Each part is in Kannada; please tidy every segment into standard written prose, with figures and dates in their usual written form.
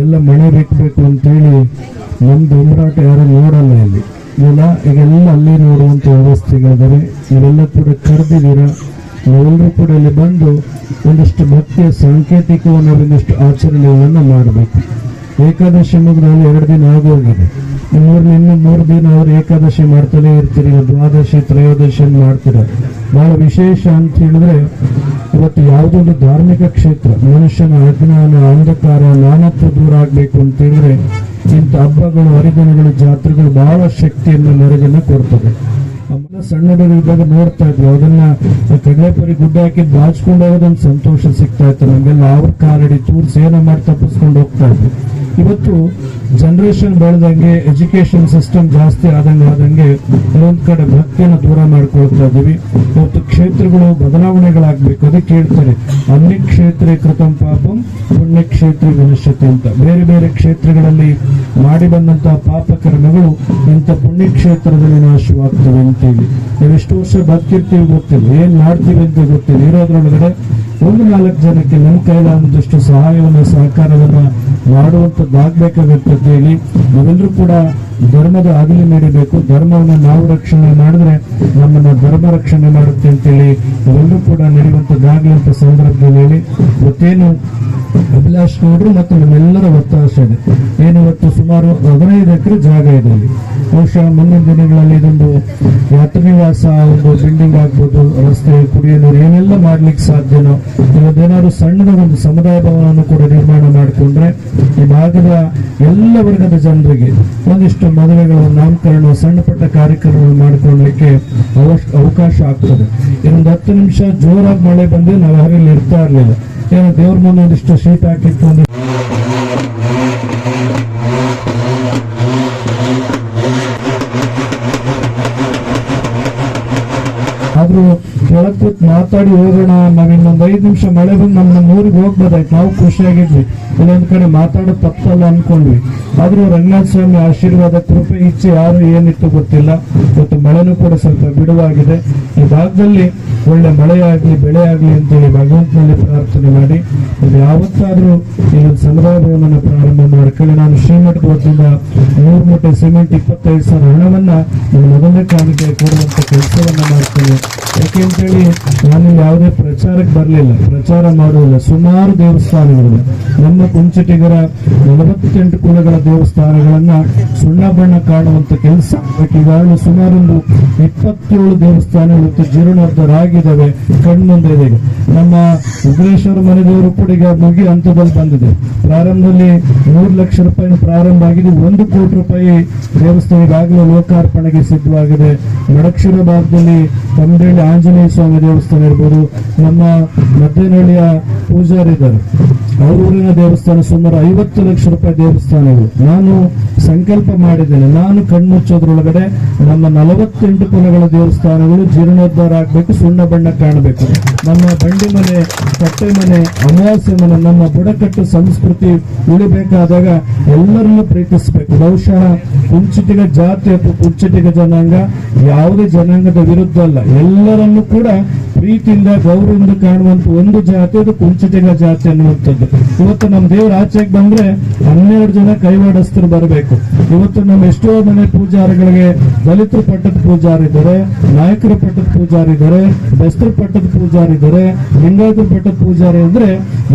ಎಲ್ಲ ಮಳೆ ಬೇಕಬೇಕು ಅಂತೇಳಿ ನಮ್ದು ಹೋರಾಟ ಯಾರು ನೋಡಲ್ಲ ಇಲ್ಲಿ ಈಗೆಲ್ಲ ಅಲ್ಲಿ ನೋಡುವಂತ ವ್ಯವಸ್ಥೆಗಳಿದ್ದಾರೆ. ಇವೆಲ್ಲ ಕೂಡ ಕರೆದಿದ್ದೀರ. ನಾವೆಲ್ಲರೂ ಕೂಡ ಇಲ್ಲಿ ಬಂದು ಒಂದಷ್ಟು ಭಕ್ತಿಯ ಸಾಂಕೇತಿಕವನ್ನು ಒಂದಷ್ಟು ಆಚರಣೆಗಳನ್ನು ಮಾಡಬೇಕು. ಏಕಾದಶಿ ಮುಗಿದಲ್ಲಿ 2 ದಿನ ಆಗೋಗಿದೆ. ಇನ್ನು 3 ದಿನ ಅವರು ಏಕಾದಶಿ ಮಾಡ್ತಾನೆ ಇರ್ತೀರಿ. ದ್ವಾದಶಿ ತ್ರಯೋದಶಿ ಮಾಡ್ತೀರ. ಬಹಳ ವಿಶೇಷ ಅಂತ ಹೇಳಿದ್ರೆ ಇವತ್ತು ಯಾವುದೊಂದು ಧಾರ್ಮಿಕ ಕ್ಷೇತ್ರ ಮನುಷ್ಯನ ಅಜ್ಞಾನ ಅಂಧಕಾರ ನಾನತ್ವ ದೂರ ಆಗ್ಬೇಕು ಅಂತ ಹೇಳಿದ್ರೆ ಇಂಥ ಹಬ್ಬಗಳು ಹರಿದಿನಗಳು ಜಾತ್ರೆಗಳು ಬಹಳ ಶಕ್ತಿಯನ್ನು ಮೆರುಗನ್ನು ಕೊಡ್ತದೆ. ಸಣ್ಣ ಹುಡುಗರಿದ್ದಾಗ ನೋಡ್ತಾ ಇದ್ವಿ, ಅದನ್ನ ಕಡಲೆಪುರಿ ಗುಡ್ಡ ಹಾಕಿ ಬಾಚ್ಕೊಂಡು ಹೋಗೋದೊಂದು ಸಂತೋಷ ಸಿಗ್ತಾ ಇತ್ತು ನಮ್ಗೆಲ್ಲ. ಅವ್ರ ಕಾಲಡಿ ತೂರ್ಸಿ ಏನೋ ಮಾಡಿ ತಪ್ಪಿಸ್ಕೊಂಡು ಹೋಗ್ತಾ ಇದ್ವಿ. ಇವತ್ತು ಜನರೇಷನ್ ಬೆಳೆದಂಗೆ ಎಜುಕೇಶನ್ ಸಿಸ್ಟಮ್ ಜಾಸ್ತಿ ಆದಂಗೆ ಕೆಲವೊಂದ್ ಕಡೆ ಭಕ್ತಿಯನ್ನು ದೂರ ಮಾಡ್ಕೊಳ್ತಾ ಇದೀವಿ. ಇವತ್ತು ಕ್ಷೇತ್ರಗಳು ಬದಲಾವಣೆಗಳಾಗ್ಬೇಕು. ಅದಕ್ಕೆ ಹೇಳ್ತಾರೆ ಅನ್ಯ ಕ್ಷೇತ್ರ ಕೃತಂ ಪಾಪಂ ಪುಣ್ಯ ಕ್ಷೇತ್ರ ವಿನಶ್ಯತೆ ಅಂತ. ಬೇರೆ ಬೇರೆ ಕ್ಷೇತ್ರಗಳಲ್ಲಿ ಮಾಡಿ ಬಂದಂತಹ ಪಾಪ ಕರ್ಮಗಳು ಇಂಥ ಪುಣ್ಯ ಕ್ಷೇತ್ರದಲ್ಲಿ ನಾಶವಾಗ್ತವೆ ಅಂತೇಳಿ. ನಾವು ಎಷ್ಟು ವರ್ಷ ಬದುಕಿರ್ತೀವಿ ಗೊತ್ತಿಲ್ಲ, ಏನ್ ಮಾಡ್ತೀವಿ ಅಂತ ಗೊತ್ತಿಲ್ಲ. ಇರೋದ್ರೊಳಗಡೆ 1-4 ಜನಕ್ಕೆ ನಮ್ಮ ಕೈಲಾದಷ್ಟು ಸಹಾಯವನ್ನ ಸಹಕಾರವನ್ನ ಮಾಡುವಂತದ್ದಾಗಬೇಕಾಗತ್ತೆ ಅಂತ ಹೇಳಿ ನಾವೆಲ್ಲರೂ ಕೂಡ ಧರ್ಮದ ಆಗಲಿ ನೀಡಬೇಕು. ಧರ್ಮವನ್ನು ನಾವು ರಕ್ಷಣೆ ಮಾಡಿದ್ರೆ ನಮ್ಮನ್ನ ಧರ್ಮ ರಕ್ಷಣೆ ಮಾಡುತ್ತೆ ಅಂತೇಳಿ ನಾವೆಲ್ಲರೂ ಕೂಡ ನಡೆಯುವಂತದ್ದಾಗಲಿ ಅಂತ ಸಂದರ್ಭದಲ್ಲಿ ಹೇಳಿ ಇವತ್ತೇನು ಅಭಿಲಾಷ್ ನೋಡ್ರು ಮತ್ತು ನಮ್ಮೆಲ್ಲರ ಒತ್ತಾಶ ಇದೆ. ಏನಿವತ್ತು ಸುಮಾರು 15 ಎಕರೆ ಜಾಗ ಇದೆ ಇಲ್ಲಿ. ಬಹುಶಃ ಮುಂದಿನ ದಿನಗಳಲ್ಲಿ ಇದೊಂದು ಯಾತ್ರಾ ನಿವಾಸ, ಒಂದು ಬಿಲ್ಡಿಂಗ್ ಆಗ್ಬೋದು, ರಸ್ತೆ, ಕುಡಿಯೋ ನೀರು ಏನೆಲ್ಲ ಮಾಡ್ಲಿಕ್ಕೆ ಸಾಧ್ಯನೋ ಇವತ್ತೇನಾದ್ರು ಸಣ್ಣದ ಒಂದು ಸಮುದಾಯ ಭವನವನ್ನು ಕೂಡ ನಿರ್ಮಾಣ ಮಾಡಿಕೊಂಡ್ರೆ ಈ ಭಾಗದ ಎಲ್ಲ ವರ್ಗದ ಜನರಿಗೆ ಒಂದಿಷ್ಟು ಮದುವೆಗಳು, ನಾಮಕರಣ, ಸಣ್ಣ ಪುಟ್ಟ ಕಾರ್ಯಕ್ರಮಗಳು ಮಾಡಿಕೊಳ್ಳಲಿಕ್ಕೆ ಅವಕಾಶ ಆಗ್ತದೆ. ಇನ್ನೊಂದು 10 ನಿಮಿಷ ಜೋರಾಗಿ ಮಳೆ ಬಂದು ನಾವು ಯಾರಲ್ಲಿ ಇರ್ತಾ ಇರ್ಲಿಲ್ಲ. ಏನೋ ದೇವ್ರ ಮುಂದೆ ಒಂದಿಷ್ಟು ಶೀಟ್ ಹಾಕಿತ್ತು ಆದ್ರೂ ಕೆಳಗ್ ಕೂತ್ ಮಾತಾಡಿ ಹೋಗೋಣ, ನಾವ್ ಇನ್ನೊಂದ್ 5 ನಿಮಿಷ ಮಳೆ ಬಂದು ನಮ್ಮ ಊರಿಗೆ ಹೋಗ್ಬೋದಾಯ್ತು, ನಾವು ಖುಷಿಯಾಗಿದ್ವಿ. ಇಲ್ಲೊಂದ್ ಕಡೆ ಮಾತಾಡೋದು ತಪ್ಪಲ್ಲ ಅನ್ಕೊಂಡ್ವಿ. ಆದ್ರೂ ರಂಗನಾಥ ಸ್ವಾಮಿ ಆಶೀರ್ವಾದ ಕೃಪೆ ಇಚ್ಛೆ ಯಾರು ಏನಿತ್ತು ಗೊತ್ತಿಲ್ಲ. ಇವತ್ತು ಮಳೆನೂ ಕೂಡ ಸ್ವಲ್ಪ ಬಿಡುವಾಗಿದೆ. ಈ ಭಾಗದಲ್ಲಿ ಒಳ್ಳೆ ಮಳೆಯಾಗ್ಲಿ ಬೆಳೆ ಆಗ್ಲಿ ಅಂತೇಳಿ ಭಗವಂತನಲ್ಲಿ ಪ್ರಾರ್ಥನೆ ಮಾಡಿ ಯಾವತ್ತಾದ್ರೂ ಈ ಸಮುದಾಯ ಭವನವನ್ನು ಪ್ರಾರಂಭ ಮಾಡ್ಕೊಳ್ಳಿ. ನಾನು ಶ್ರೀಮಠದ ವತಿಯಿಂದ 100 ಮೂಟೆ ಸಿಮೆಂಟ್ 25,000 ಹಣವನ್ನ ನನ್ನ ಮೊದಲನೇ ಕಾಣಿಕೆ ಕೊಡುವಂತ ಕೆಲಸವನ್ನ ಮಾಡ್ತೇನೆ. ಯಾಕೆಂತೇಳಿ ನಾನು ಯಾವುದೇ ಪ್ರಚಾರಕ್ಕೆ ಬರಲಿಲ್ಲ, ಪ್ರಚಾರ ಮಾಡುವುದಿಲ್ಲ. ಸುಮಾರು ದೇವಸ್ಥಾನಗಳಿವೆ. ನಮ್ಮ ಕುಂಚಿಟಿಗರ 48 ಕುಲಗಳ ದೇವಸ್ಥಾನಗಳನ್ನ ಸುಣ್ಣ ಬಣ್ಣ ಕಾಣುವಂತ ಕೆಲಸ ಈಗಾಗಲೇ ಸುಮಾರು 27 ದೇವಸ್ಥಾನಗಳು ಜೀರ್ಣೋದ್ಧಾರ ಆಗಿದ್ದಾವೆ, ಕಣ್ಮುಂದೆ ಇದೆ. ನಮ್ಮ ಉಗ್ರೇಶ್ವರ ಮನೆ ದೇವರು ಕೂಡ ಈಗ ಮುಗಿ ಹಂತದಲ್ಲಿ ಬಂದಿದೆ. ಪ್ರಾರಂಭದಲ್ಲಿ 3 ಲಕ್ಷ ರೂಪಾಯಿ ಪ್ರಾರಂಭ ಆಗಿದೆ. 1 ಕೋಟಿ ರೂಪಾಯಿ ದೇವಸ್ಥಾನ ಈಗಾಗಲೇ ಲೋಕಾರ್ಪಣೆಗೆ ಸಿದ್ಧವಾಗಿದೆ. ಮಡಕ್ಷಿರ ಭಾಗದಲ್ಲಿ ತಮ್ಮದೇಳಿ ಆಂಜನೇಯ ಸ್ವಾಮಿ ದೇವಸ್ಥಾನ ಇರ್ಬೋದು, ನಮ್ಮ ಮಧ್ಯನಹಳ್ಳಿಯ ಪೂಜಾರಿ ಇದ್ದಾರೆ, ಅವ್ರ ಊರಿನ ದೇವಸ್ಥಾನ ಸುಮಾರು 50 ಲಕ್ಷ ರೂಪಾಯಿ ದೇವಸ್ಥಾನಗಳು. ನಾನು ಸಂಕಲ್ಪ ಮಾಡಿದ್ದೇನೆ, ನಾನು ಕಣ್ಮುಚ್ಚೋದ್ರೊಳಗಡೆ ನಮ್ಮ 48 ಕುಲಗಳ ದೇವಸ್ಥಾನಗಳು ಜೀರ್ಣೋದ್ಧಾರ ಆಗ್ಬೇಕು, ಸುಣ್ಣ ಬಣ್ಣ ಕಾಣಬೇಕು. ನಮ್ಮ ಬಂಡಿ ಮನೆ, ಕಟ್ಟೆ ಮನೆ, ಅಮಾವಾಸ್ಯ ಮನೆ, ನಮ್ಮ ಬುಡಕಟ್ಟು ಸಂಸ್ಕೃತಿ ಉಳಿಬೇಕಾದಾಗ ಎಲ್ಲರನ್ನೂ ಪ್ರೀತಿಸಬೇಕು. ಬಹುಶಃ ಕುಂಚಿಟಿಗ ಜಾತಿ ಅಥವಾ ಕುಂಚಿಟಿಗ ಜನಾಂಗ ಯಾವುದೇ ಜನಾಂಗದ ವಿರುದ್ಧ ಅಲ್ಲ, ಎಲ್ಲರನ್ನೂ ಕೂಡ ಪ್ರೀತಿಯಿಂದ ಗೌರವದಿಂದ ಕಾಣುವಂತ ಒಂದು ಜಾತಿ, ಅದು ಕುಂಚಿಟಿಗ ಜಾತಿ ಅನ್ನುವಂಥದ್ದು. ಇವತ್ತು ನಮ್ಮ ದೇವರ ಆಚೆಗೆ ಬಂದ್ರೆ 12 ಜನ ಕೈವಾಡಸ್ಥರು ಬರಬೇಕು. ಇವತ್ತು ನಮ್ಮ ಎಷ್ಟೋ ಮನೆ ಪೂಜಾರಿಗಳಿಗೆ ದಲಿತರು ಪಟ್ಟದ ಪೂಜಾರಿದ್ದಾರೆ, ನಾಯಕರ ಪಟ್ಟದ ಪೂಜಾರಿದ್ದಾರೆ, ಬೆಸ್ತರು ಪಟ್ಟದ ಪೂಜಾರಿದ್ದಾರೆ, ಲಿಂಗಾಯತರ ಪಟ್ಟದ ಪೂಜಾರಿ ಅಂದ್ರೆ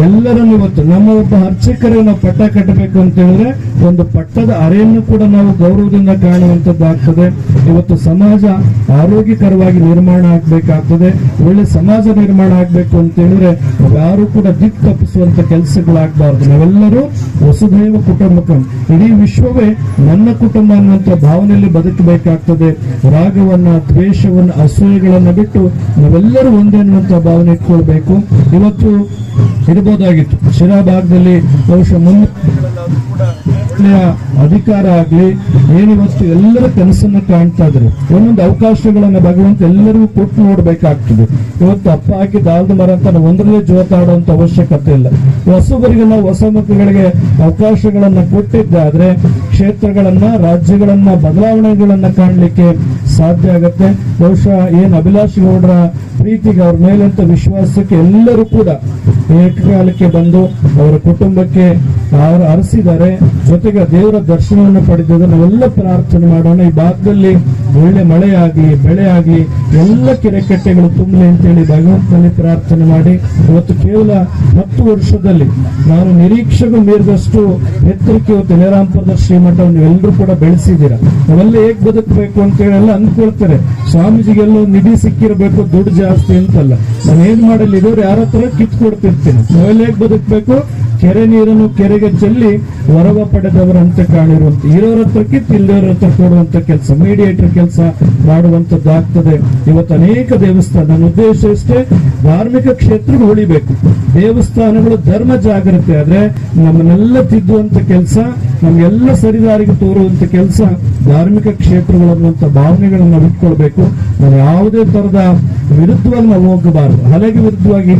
ಎಲ್ಲರನ್ನು ಇವತ್ತು ನಮ್ಮ ಒಬ್ಬ ಅರ್ಚಕರೇ ನಾವು ಪಟ್ಟ ಕಟ್ಟಬೇಕು ಅಂತ ಹೇಳಿದ್ರೆ ಒಂದು ಪಟ್ಟದ ಅರೆಯನ್ನು ಕೂಡ ನಾವು ಗೌರವದಿಂದ ಕಾಣುವಂತದ್ದಾಗ್ತದೆ. ಇವತ್ತು ಸಮಾಜ ಆರೋಗ್ಯಕರವಾಗಿ ನಿರ್ಮಾಣ ಆಗ್ಬೇಕಾಗ್ತದೆ. ಒಳ್ಳೆ ಸಮಾಜ ನಿರ್ಮಾಣ ಆಗ್ಬೇಕು ಅಂತ ಹೇಳಿದ್ರೆ ಯಾರು ಕೂಡ ದಿಕ್ಕು ತಪ್ಪಿಸುವಂತ ಕೆಲಸಗಳು ಕುಟುಂಬಗಳಾಗಬಾರ್ದು. ನಾವೆಲ್ಲರೂ ವಸುಧೈವ ಕುಟುಂಬಕಂ, ಇಡೀ ವಿಶ್ವವೇ ನನ್ನ ಕುಟುಂಬ ಅನ್ನುವಂಥ ಭಾವನೆಯಲ್ಲಿ ಬದುಕಬೇಕಾಗ್ತದೆ. ರಾಗವನ್ನ, ದ್ವೇಷವನ್ನ, ಅಸೂಯೆಗಳನ್ನ ಬಿಟ್ಟು ನಾವೆಲ್ಲರೂ ಒಂದೇ ಅನ್ನುವಂಥ ಭಾವನೆ ಇಟ್ಕೊಳ್ಬೇಕು. ಇವತ್ತು ಇರಬಹುದಾಗಿತ್ತು ಶಿರಾ ಭಾಗದಲ್ಲಿ ಬಹುಶಃ ಅಧಿಕಾರ ಆಗ್ಲಿ ಏನಿವತ್ತು ಎಲ್ಲರ ಕನಸನ್ನ ಕಾಣ್ತಾ ಇದ್ರು. ಒಂದೊಂದು ಅವಕಾಶಗಳನ್ನ ಭಗವಂತ ಎಲ್ಲರಿಗೂ ಕೊಟ್ಟು ನೋಡ್ಬೇಕಾಗ್ತದೆ. ಇವತ್ತು ಅಪ್ಪ ಹಾಕಿ ದಾಲ್ದ ಮರ ಅಂತ ನಾವು ಒಂದರಲ್ಲೇ ಜೋತಾಡುವಂತ ಅವಶ್ಯಕತೆ ಇಲ್ಲ. ಹೊಸಬರಿಗೆಲ್ಲ ಹೊಸ ಮಕ್ಕಳಿಗೆ ಅವಕಾಶಗಳನ್ನ ಕೊಟ್ಟಿದ್ದಾದ್ರೆ ಕ್ಷೇತ್ರಗಳನ್ನ, ರಾಜ್ಯಗಳನ್ನ, ಬದಲಾವಣೆಗಳನ್ನ ಕಾಣ್ಲಿಕ್ಕೆ ಸಾಧ್ಯ ಆಗತ್ತೆ. ಬಹುಶಃ ಏನ್ ಅಭಿಲಾಷ್ ಗೌಡ್ರ ಪ್ರೀತಿಗೆ, ಅವ್ರ ಮೇಲಂತ ವಿಶ್ವಾಸಕ್ಕೆ ಎಲ್ಲರೂ ಕೂಡ ಏಕಕಾಲಕ್ಕೆ ಬಂದು ಅವರ ಕುಟುಂಬಕ್ಕೆ ಅವರು ಅರಸಿದ್ದಾರೆ. ಜೊತೆಗೆ ದೇವರ ದರ್ಶನವನ್ನು ಪಡೆದಿದ್ದಾರೆ. ನಾವೆಲ್ಲ ಪ್ರಾರ್ಥನೆ ಮಾಡೋಣ, ಈ ಭಾಗದಲ್ಲಿ ಒಳ್ಳೆ ಮಳೆ ಆಗ್ಲಿ, ಬೆಳೆ ಆಗ್ಲಿ, ಎಲ್ಲ ಕೆರೆ ಕಟ್ಟೆಗಳು ತುಂಬಲಿ ಅಂತೇಳಿ ಭಗವಂತನಲ್ಲಿ ಪ್ರಾರ್ಥನೆ ಮಾಡಿ, ಇವತ್ತು ಕೇವಲ 10 ವರ್ಷದಲ್ಲಿ ನಾನು ನಿರೀಕ್ಷೆಗೂ ಮೀರಿದಷ್ಟು ಎತ್ತರಕ್ಕೆ ಇವತ್ತು ನಿರಾಂಪದ ಶ್ರೀಮಠವನ್ನು ಎಲ್ಲರೂ ಕೂಡ ಬೆಳೆಸಿದ್ದೀರಾ. ನಾವೆಲ್ಲ ಹೇಗ್ ಬದುಕಬೇಕು ಅಂತೇಳಿ ಎಲ್ಲ ಅಂದ್ಕೊಳ್ತಾರೆ. ಸ್ವಾಮೀಜಿಗೆಲ್ಲೋ ನಿಧಿ ಸಿಕ್ಕಿರಬೇಕು, ದುಡ್ಡು ಜಾಸ್ತಿ ಅಂತಲ್ಲ. ನಾನು ಏನ್ ಮಾಡಲಿ, ಇರೋರು ಯಾರ ಹತ್ರ ಕಿತ್ಕೊಡ್ತಿರ್ತೀನಿ. ನಾವೆಲ್ಲ ಹೇಗ್ ಬದುಕಬೇಕು, ಕೆರೆ ನೀರನ್ನು ಕೆರೆಗೆ ಚೆಲ್ಲಿ ವರವ ಪಡೆದವರಂತೆ ಕಾಣಿರುವಂತ, ಇರೋರ ಹತ್ರ ಕಿತ್ತು ಇಲ್ಲದವರ ಹತ್ರ ಕೊಡುವಂತ ಕೆಲಸ, ಮೀಡಿಯೇಟರ್ ಕೆಲಸ ಮಾಡುವಂತದ್ದಾಗ್ತದೆ. ಇವತ್ತು ಅನೇಕ ದೇವಸ್ಥಾನ, ನನ್ನ ಉದ್ದೇಶ ಇಷ್ಟೇ, ಧಾರ್ಮಿಕ ಕ್ಷೇತ್ರ ಉಳಿಬೇಕು. ದೇವಸ್ಥಾನಗಳು ಧರ್ಮ ಜಾಗೃತಿ ಆದ್ರೆ ನಮ್ಮನ್ನೆಲ್ಲ ತಿದ್ದುವಂತ ಕೆಲಸ, ನಮ್ಗೆಲ್ಲ ಸರಿದಾರಿಗೆ ತೋರುವಂತ ಕೆಲಸ ಧಾರ್ಮಿಕ ಕ್ಷೇತ್ರಗಳು ಅನ್ನುವಂತ ಭಾವನೆಗಳನ್ನ ನಾವು ಇಟ್ಕೊಳ್ಬೇಕು. ನಾವು ಯಾವುದೇ ತರದ ವಿರುದ್ಧವಾಗಿ ನಾವು ಹೋಗಬಾರದು. ಹಲೆಗೆ ವಿರುದ್ಧವಾಗಿ